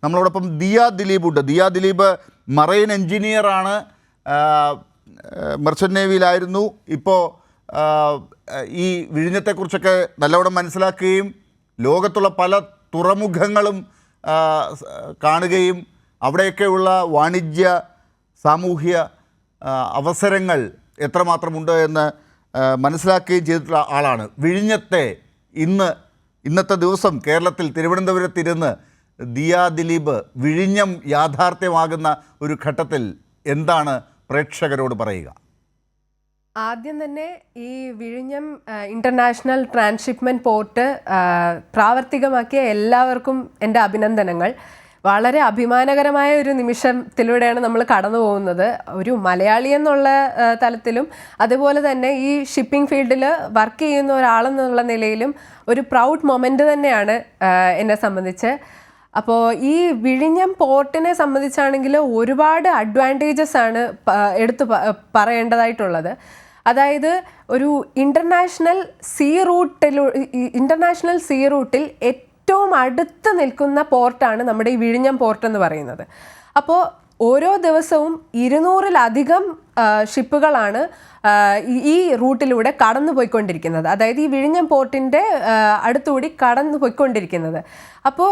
നമ്മളോടൊപ്പം ദിയ ദിലീപ് ഉണ്ട്. ദിയ ദിലീപ് മറൈൻ എഞ്ചിനീയറാണ്, മെർച്ചൻ്റ് നേവിയിലായിരുന്നു. ഇപ്പോൾ ഈ വിഴിഞ്ഞത്തെക്കുറിച്ചൊക്കെ നല്ലവണ്ണം മനസ്സിലാക്കുകയും ലോകത്തുള്ള പല തുറമുഖങ്ങളും കാണുകയും അവിടെയൊക്കെയുള്ള വാണിജ്യ സാമൂഹ്യ അവസരങ്ങൾ എത്രമാത്രമുണ്ട് എന്ന് മനസ്സിലാക്കുകയും ചെയ്തിട്ടുള്ള ആളാണ്. വിഴിഞ്ഞത്തെ ഇന്നത്തെ ദിവസം കേരളത്തിൽ തിരുവനന്തപുരത്തിരുന്ന് ദിയ ദിലീപ് വിഴിഞ്ഞം യാഥാർത്ഥ്യമാകുന്ന ഒരു ഘട്ടത്തിൽ എന്താണ് പ്രേക്ഷകരോട് പറയുക? ആദ്യം തന്നെ ഈ വിഴിഞ്ഞം ഇൻ്റർനാഷണൽ ട്രാൻസ്ഷിപ്മെൻറ്റ് പോർട്ട് പ്രാവർത്തികമാക്കിയ എല്ലാവർക്കും എൻ്റെ അഭിനന്ദനങ്ങൾ. വളരെ അഭിമാനകരമായ ഒരു നിമിഷത്തിലൂടെയാണ് നമ്മൾ കടന്നു പോകുന്നത്. ഒരു മലയാളി എന്നുള്ള തലത്തിലും അതുപോലെ തന്നെ ഈ ഷിപ്പിംഗ് ഫീൽഡിൽ വർക്ക് ചെയ്യുന്ന ഒരാളെന്നുള്ള നിലയിലും ഒരു പ്രൗഡ് മൊമെൻ്റ് തന്നെയാണ് എന്നെ സംബന്ധിച്ച്. അപ്പോൾ ഈ വിഴിഞ്ഞം പോർട്ടിനെ സംബന്ധിച്ചാണെങ്കിൽ ഒരുപാട് അഡ്വാൻറ്റേജസ് ആണ് പറയേണ്ടതായിട്ടുള്ളത്. അതായത് ഒരു ഇൻ്റർനാഷണൽ സീ റൂട്ടിൽ ഏറ്റവും അടുത്ത് നിൽക്കുന്ന പോർട്ടാണ് നമ്മുടെ ഈ വിഴിഞ്ഞം പോർട്ട് എന്ന് പറയുന്നത്. അപ്പോൾ ഓരോ ദിവസവും 200-ലധികം ഷിപ്പുകളാണ് ഈ റൂട്ടിലൂടെ കടന്നു പോയിക്കൊണ്ടിരിക്കുന്നത്. അതായത് ഈ വിഴിഞ്ഞം പോർട്ടിൻ്റെ അടുത്തുകൂടി കടന്നു പോയിക്കൊണ്ടിരിക്കുന്നത്. അപ്പോൾ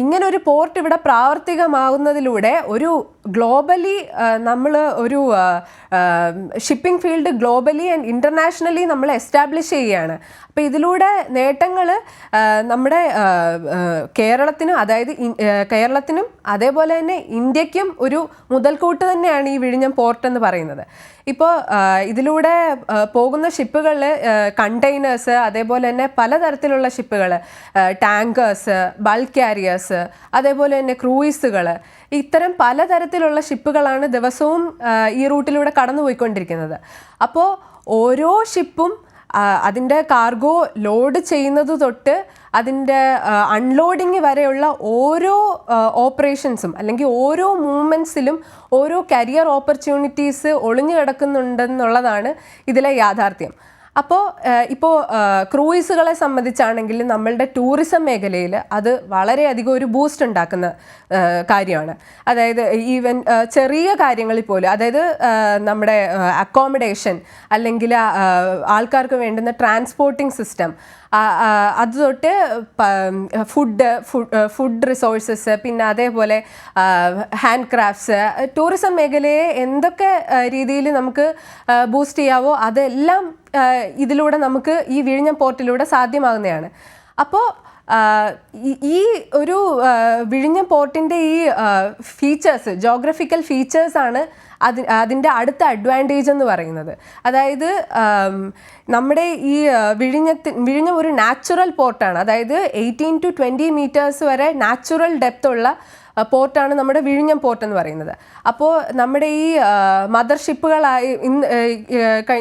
ഇങ്ങനൊരു പോർട്ട് ഇവിടെ പ്രാവർത്തികമാകുന്നതിലൂടെ ഒരു ഗ്ലോബലി നമ്മൾ ഒരു shipping field globally and internationally നമ്മൾ എസ്റ്റാബ്ലിഷ് ചെയ്യുകയാണ്. അപ്പോൾ ഇതിലൂടെ നേട്ടങ്ങൾ നമ്മുടെ കേരളത്തിനും അതേപോലെ തന്നെ ഇന്ത്യക്കും ഒരു മുതൽക്കൂട്ട് തന്നെയാണ് ഈ വിഴിഞ്ഞം പോർട്ട് എന്ന് പറയുന്നത്. ഇപ്പോൾ ഇതിലൂടെ പോകുന്ന ഷിപ്പുകളിൽ കണ്ടെയ്നേഴ്സ്, അതേപോലെ തന്നെ പലതരത്തിലുള്ള ഷിപ്പുകൾ, ടാങ്കേഴ്സ്, ബൾക്ക് ക്യാരിയേഴ്സ്, അതേപോലെ തന്നെ ക്രൂയിസുകൾ, ഇത്തരം പലതരത്തിലുള്ള ഷിപ്പുകളാണ് ദിവസവും ഈ റൂട്ടിലൂടെ കടന്നു പോയിക്കൊണ്ടിരിക്കുന്നത്. അപ്പോൾ ഓരോ ഷിപ്പും അതിൻ്റെ കാർഗോ ലോഡ് ചെയ്യുന്നത് തൊട്ട് അതിൻ്റെ അൺലോഡിങ് വരെയുള്ള ഓരോ ഓപ്പറേഷൻസും അല്ലെങ്കിൽ ഓരോ മൂവ്മെൻറ്റ്സിലും ഓരോ കരിയർ ഓപ്പർച്യൂണിറ്റീസ് ഒളിഞ്ഞു കിടക്കുന്നുണ്ടെന്നുള്ളതാണ് ഇതിലെ യാഥാർത്ഥ്യം. ഇപ്പോൾ ക്രൂയിസുകളെ സംബന്ധിച്ചാണെങ്കിൽ നമ്മളുടെ ടൂറിസം മേഖലയിൽ അത് വളരെയധികം ഒരു ബൂസ്റ്റ് ഉണ്ടാക്കുന്ന കാര്യമാണ്. അതായത് ഈവൻ ചെറിയ കാര്യങ്ങളിൽ പോലും, അതായത് നമ്മുടെ അക്കോമഡേഷൻ അല്ലെങ്കിൽ ആൾക്കാർക്ക് വേണ്ടുന്ന ട്രാൻസ്പോർട്ടിംഗ് സിസ്റ്റം, അത് തൊട്ട് ഫുഡ് റിസോഴ്സസ്, പിന്നെ അതേപോലെ ഹാൻഡ് ക്രാഫ്റ്റ്സ്, ടൂറിസം മേഖലയെ എന്തൊക്കെ രീതിയിൽ നമുക്ക് ബൂസ്റ്റ് ചെയ്യാവോ അതെല്ലാം ഇതിലൂടെ നമുക്ക് ഈ വിഴിഞ്ഞം പോർട്ടിലൂടെ സാധ്യമാകുന്നതാണ്. അപ്പോൾ ഈ ഒരു വിഴിഞ്ഞം പോർട്ടിൻ്റെ ഈ ഫീച്ചേഴ്സ്, ജോഗ്രഫിക്കൽ ഫീച്ചേഴ്സാണ് അതിൻ്റെ അടുത്ത അഡ്വാൻറ്റേജ് എന്ന് പറയുന്നത്. അതായത് നമ്മുടെ ഈ വിഴിഞ്ഞം ഒരു നാച്ചുറൽ പോർട്ടാണ്. അതായത് 18 to 20 മീറ്റേഴ്സ് വരെ നാച്ചുറൽ ഡെപ്ത് ഉള്ള പോർട്ടാണ് നമ്മുടെ വിഴിഞ്ഞം പോർട്ട് എന്ന് പറയുന്നത്. അപ്പോൾ നമ്മുടെ ഈ മദർഷിപ്പുകളായി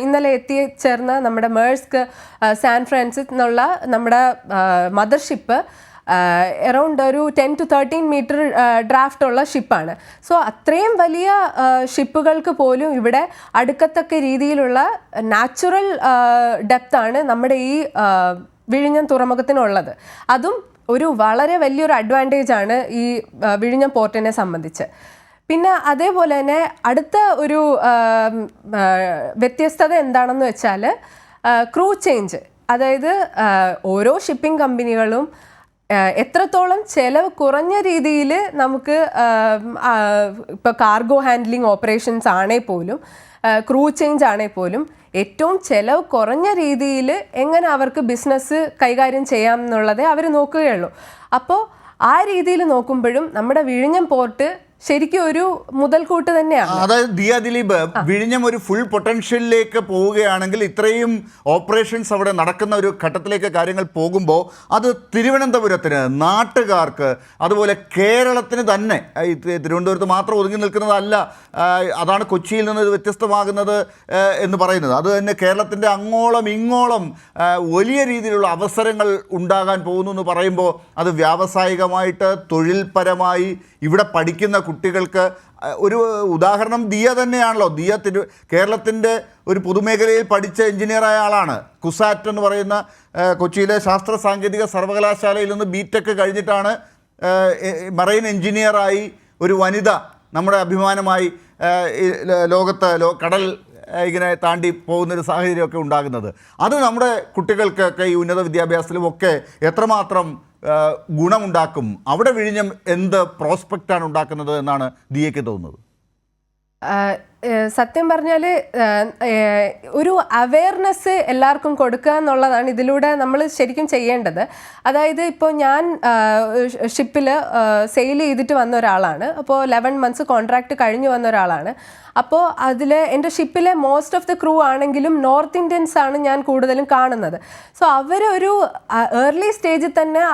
ഇന്നലെ എത്തിച്ചേർന്ന നമ്മുടെ മേഴ്സ്ക് സാൻ ഫ്രാൻസിസ് എന്നുള്ള നമ്മുടെ മദർഷിപ്പ് അറൗണ്ട് ഒരു 10 to 13 മീറ്റർ ഡ്രാഫ്റ്റ് ഉള്ള ഷിപ്പാണ്. സോ അത്രയും വലിയ ഷിപ്പുകൾക്ക് പോലും ഇവിടെ അടുക്കത്തക്ക രീതിയിലുള്ള നാച്ചുറൽ ഡെപ്താണ് നമ്മുടെ ഈ വിഴിഞ്ഞം തുറമുഖത്തിനുള്ളത്. അതും ഒരു വളരെ വലിയൊരു അഡ്വാൻറ്റേജ് ആണ് ഈ വിഴിഞ്ഞം പോർട്ടിനെ സംബന്ധിച്ച്. പിന്നെ അതേപോലെ തന്നെ അടുത്ത ഒരു വ്യത്യസ്തത എന്താണെന്ന് വെച്ചാൽ ക്രൂ ചേഞ്ച്. അതായത് ഓരോ ഷിപ്പിംഗ് കമ്പനികളും എത്രത്തോളം ചെലവ് കുറഞ്ഞ രീതിയിൽ നമുക്ക് ഇപ്പോൾ കാർഗോ ഹാൻഡ്ലിംഗ് ഓപ്പറേഷൻസ് ആണെങ്കിൽ പോലും, ക്രൂ ചേഞ്ച് ആണെങ്കിൽ പോലും ഏറ്റവും ചെലവ് കുറഞ്ഞ രീതിയിൽ എങ്ങനെ അവർക്ക് ബിസിനസ് കൈകാര്യം ചെയ്യാം എന്നുള്ളതേ അവർ നോക്കുകയുള്ളൂ. അപ്പോൾ ആ രീതിയിൽ നോക്കുമ്പോഴും നമ്മുടെ വിഴിഞ്ഞം പോർട്ട് ശരിക്കും ഒരു മുതൽക്കൂട്ട് തന്നെയാണ്. അതായത് ദിയ ദിലീപ്, വിഴിഞ്ഞം ഒരു ഫുൾ പൊട്ടൻഷ്യലിലേക്ക് പോവുകയാണെങ്കിൽ, ഇത്രയും ഓപ്പറേഷൻസ് അവിടെ നടക്കുന്ന ഒരു ഘട്ടത്തിലേക്ക് കാര്യങ്ങൾ പോകുമ്പോൾ അത് തിരുവനന്തപുരത്തിന്, നാട്ടുകാർക്ക്, അതുപോലെ കേരളത്തിന് തന്നെ, തിരുവനന്തപുരത്ത് മാത്രം ഒതുങ്ങി നിൽക്കുന്നതല്ല, അതാണ് കൊച്ചിയിൽ നിന്ന് ഇത് വ്യത്യസ്തമാകുന്നത് എന്ന് പറയുന്നത്. അത് തന്നെ കേരളത്തിൻ്റെ അങ്ങോളം ഇങ്ങോളം വലിയ രീതിയിലുള്ള അവസരങ്ങൾ ഉണ്ടാകാൻ പോകുന്നു എന്ന് പറയുമ്പോൾ അത് വ്യാവസായികമായിട്ട്, തൊഴിൽപരമായി ഇവിടെ പഠിക്കുന്ന കുട്ടികൾക്ക് ഒരു ഉദാഹരണം ദിയ തന്നെയാണല്ലോ. ദിയ കേരളത്തിൻ്റെ ഒരു പൊതുമേഖലയിൽ പഠിച്ച എഞ്ചിനീയറായ ആളാണ്. കുസാറ്റ് എന്ന് പറയുന്ന കൊച്ചിയിലെ ശാസ്ത്ര സാങ്കേതിക സർവകലാശാലയിൽ നിന്ന് ബിടെക് കഴിഞ്ഞിട്ടാണ് മറൈൻ എഞ്ചിനീയറായി ഒരു വനിത നമ്മുടെ അഭിമാനമായി ലോകത്ത് കടൽ ഇങ്ങനെ താണ്ടി പോകുന്നൊരു സാഹചര്യമൊക്കെ ഉണ്ടാകുന്നത്, അത് നമ്മുടെ കുട്ടികൾക്കൊക്കെ ഈ ഉന്നത വിദ്യാഭ്യാസത്തിലുമൊക്കെ എത്രമാത്രം ഗുണമുണ്ടാക്കും? അവിടെ വിഴിഞ്ഞം എന്ത് പ്രോസ്പെക്റ്റാണ് ഉണ്ടാക്കുന്നത് എന്നാണ് ദിയയ്ക്ക് തോന്നുന്നത്? സത്യം പറഞ്ഞാൽ ഒരു അവെയർനെസ് എല്ലാവർക്കും കൊടുക്കുക എന്നുള്ളതാണ് ഇതിലൂടെ നമ്മൾ ശരിക്കും ചെയ്യേണ്ടത്. അതായത് ഇപ്പോൾ ഞാൻ ഷിപ്പിൽ സെയിൽ ചെയ്തിട്ട് വന്ന ഒരാളാണ്. അപ്പോൾ 11 months കോൺട്രാക്റ്റ് കഴിഞ്ഞ് വന്ന ഒരാളാണ്. അപ്പോൾ അതിൽ എൻ്റെ ഷിപ്പിലെ മോസ്റ്റ് ഓഫ് ദ ക്രൂ ആണെങ്കിലും നോർത്ത് ഇന്ത്യൻസ് ആണ് ഞാൻ കൂടുതലും കാണുന്നത്. സോ അവരൊരു ഏർലി സ്റ്റേജിൽ തന്നെ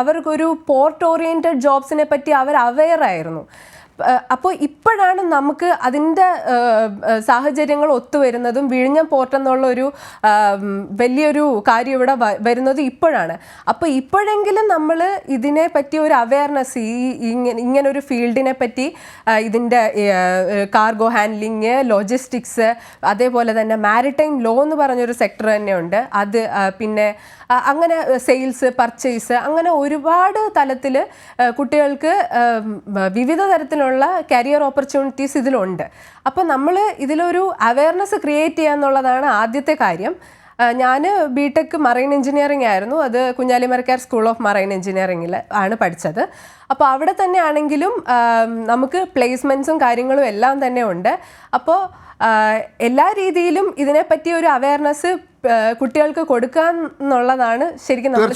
അവർക്കൊരു പോർട്ട് ഓറിയൻറ്റഡ് ജോബ്സിനെ പറ്റി അവർ അവെയർ ആയിരുന്നു. അപ്പോൾ ഇപ്പോഴാണ് നമുക്ക് അതിൻ്റെ സാഹചര്യങ്ങൾ ഒത്തുവരുന്നതും വിഴിഞ്ഞം പോർട്ട് എന്നുള്ളൊരു വലിയൊരു കാര്യം ഇവിടെ വരുന്നത് ഇപ്പോഴാണ്. അപ്പോൾ ഇപ്പോഴെങ്കിലും നമ്മൾ ഇതിനെ പറ്റി ഒരു അവെയർനെസ്, ഇങ്ങനൊരു ഫീൽഡിനെ പറ്റി, ഇതിൻ്റെ കാർഗോ ഹാൻഡ്ലിങ്, ലോജിസ്റ്റിക്സ്, അതേപോലെ തന്നെ മാരിടൈം ലോ എന്ന് പറഞ്ഞൊരു സെക്ടർ തന്നെയുണ്ട്. അത് പിന്നെ അങ്ങനെ സെയിൽസ്, പർച്ചേസ്, അങ്ങനെ ഒരുപാട് തലത്തിൽ കുട്ടികൾക്ക് വിവിധ തരത്തിലുള്ള കരിയർ ഓപ്പർച്യൂണിറ്റീസ് ഇതിലുണ്ട്. അപ്പോൾ നമ്മൾ ഇതിലൊരു അവെയർനെസ് ക്രിയേറ്റ് ചെയ്യുക എന്നുള്ളതാണ് ആദ്യത്തെ കാര്യം. ഞാൻ ബിടെക് മറൈൻ എഞ്ചിനീയറിംഗ് ആയിരുന്നു. അത് കുഞ്ഞാലിമരക്കാർ സ്കൂൾ ഓഫ് മറൈൻ എഞ്ചിനീയറിംഗിൽ ആണ് പഠിച്ചത്. അപ്പോൾ അവിടെ തന്നെ ആണെങ്കിലും നമുക്ക് പ്ലേസ്മെൻറ്റ്സും കാര്യങ്ങളും എല്ലാം തന്നെ ഉണ്ട്. അപ്പോൾ എല്ലാ രീതിയിലും ഇതിനെപ്പറ്റി ഒരു അവെയർനെസ് കുട്ടികൾക്ക് കൊടുക്കുക എന്നുള്ളതാണ് ശരിക്കും നമ്മൾ